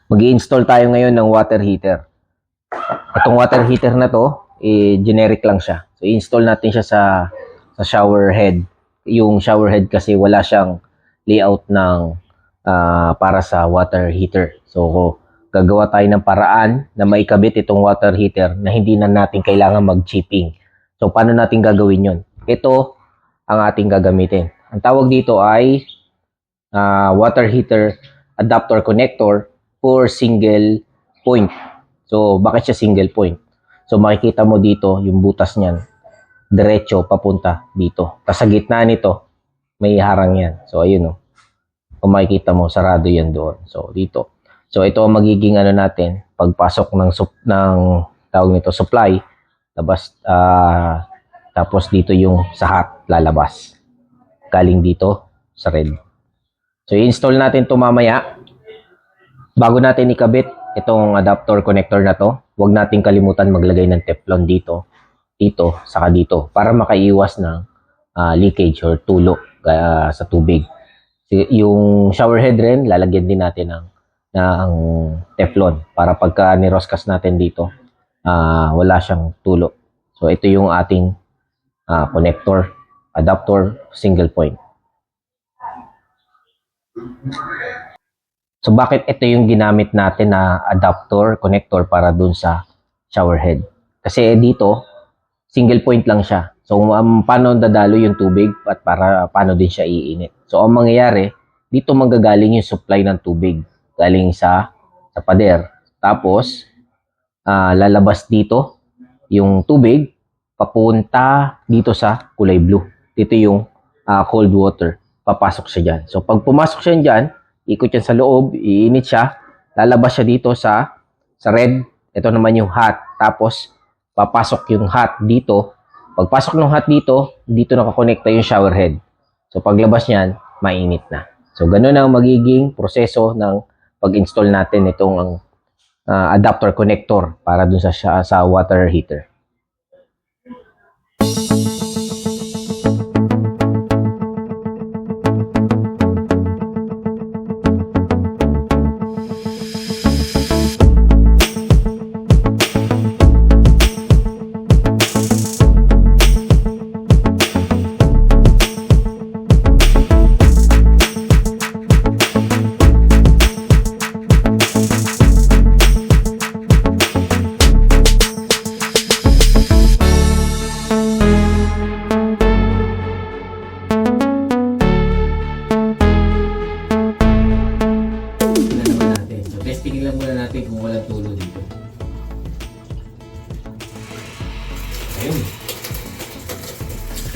Mag-i-install tayo ngayon ng water heater. Itong water heater na to, generic lang siya. So, i-install natin siya sa shower head. Yung shower head kasi wala siyang layout ng para sa water heater. So, gagawa tayo ng paraan na maikabit itong water heater na hindi na natin kailangan mag-chipping. So, paano natin gagawin yun? Ito ang ating gagamitin. Ang tawag dito ay water heater adapter connector for single point. So, bakit siya single point? So, makikita mo dito yung butas niyan. Diretso, papunta dito. Tapos sa gitna nito, may harang yan. So, ayun o. Kung makikita mo, sarado yan doon. So, dito. So, ito ang magiging ano natin, pagpasok ng tawag nito, supply. Tapos dito yung sa hot, lalabas. Galing dito sa red. So, i-install natin ito mamaya. Bago natin ikabit itong adapter connector na to, huwag natin kalimutan maglagay ng Teflon dito, saka dito, para makaiwas ng leakage or tulo sa tubig. Yung shower head rin, lalagyan din natin ng Teflon para pagka niroskas natin dito, wala siyang tulo. So, ito yung ating connector, adapter, single point. So, bakit ito yung ginamit natin na adapter, connector para dun sa shower head? Kasi dito, single point lang siya. So, paano dadalo yung tubig at paano din siya iinit. So, ang mangyayari, dito manggagaling yung supply ng tubig. Galing sa pader. Tapos, lalabas dito yung tubig, papunta dito sa kulay blue. Dito yung cold water. Papasok siya dyan. So, pag pumasok siya dyan, ikot yan sa loob, iinit siya, lalabas siya dito sa red, ito naman yung hot, tapos papasok yung hot dito, pagpasok ng hot dito nakakonekta yung shower head. So paglabas niyan, mainit na. So ganun ang magiging proseso ng pag-install natin itong adapter connector para dun sa water heater. Testing lang muna natin kung walang tulo dito. Ayun.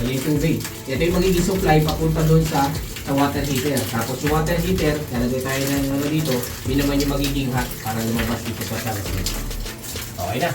Kali tubig. Ito yung magiging supply papunta doon sa water heater. Tapos yung water heater, lalagay tayo ng ano dito, yun naman yung magiging hot para lumabas dito sa shower. Okay na.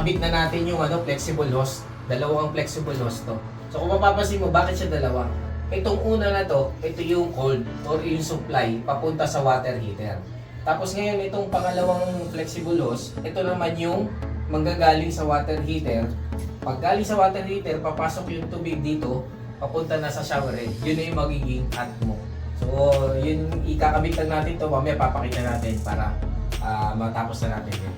Nakabit na natin yung flexible hose. Dalawang flexible hose to. So kung mapapansin mo, bakit siya dalawa? Itong una na to, ito yung cold or yung supply papunta sa water heater. Tapos ngayon, itong pangalawang flexible hose, ito naman yung manggagaling sa water heater. Pag galing sa water heater, papasok yung tubig dito, papunta na sa shower head. Yun na yung magiging hot mo. So, yun, ikakabit lang natin to. Mamaya papakita natin para matapos na natin yun.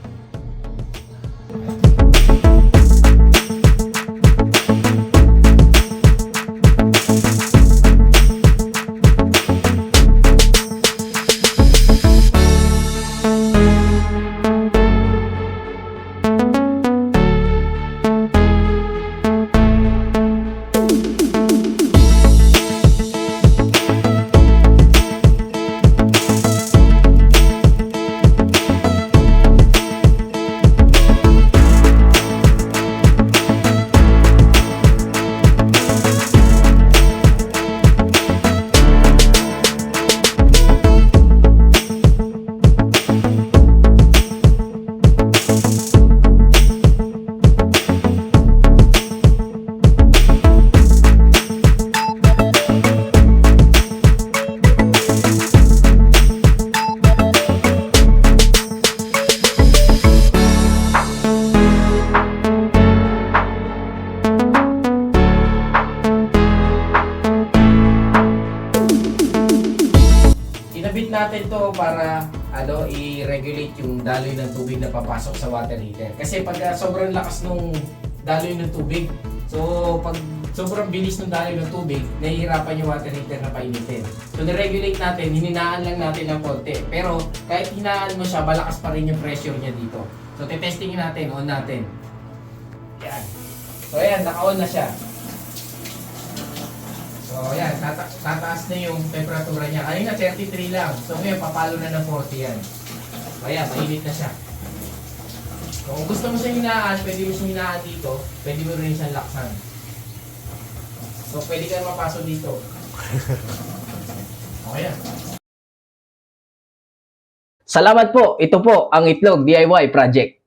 natin to para i-regulate yung daloy ng tubig na papasok sa water heater. Kasi pag sobrang lakas nung daloy ng tubig, so pag sobrang bilis ng daloy ng tubig, nahihirapan yung water heater na painitin. So niregulate natin, hininaan lang natin ng konti. Pero kahit hinaan mo siya, malakas pa rin yung pressure niya dito. So tetestingin natin, on natin. Yan. So ayan, naka-on na siya. So ayan, tataas na yung temperatura niya. Ayun na, 33 lang. So ngayon, papalo na ng 40 yan. So ayan, mainit na siya. So, kung gusto mo siyang hinaan, pwede mo siyang hinaan dito. Pwede mo rin siyang laksan. So pwede ka mapasok dito. Okay yan. Salamat po. Ito po ang Itlog DIY project.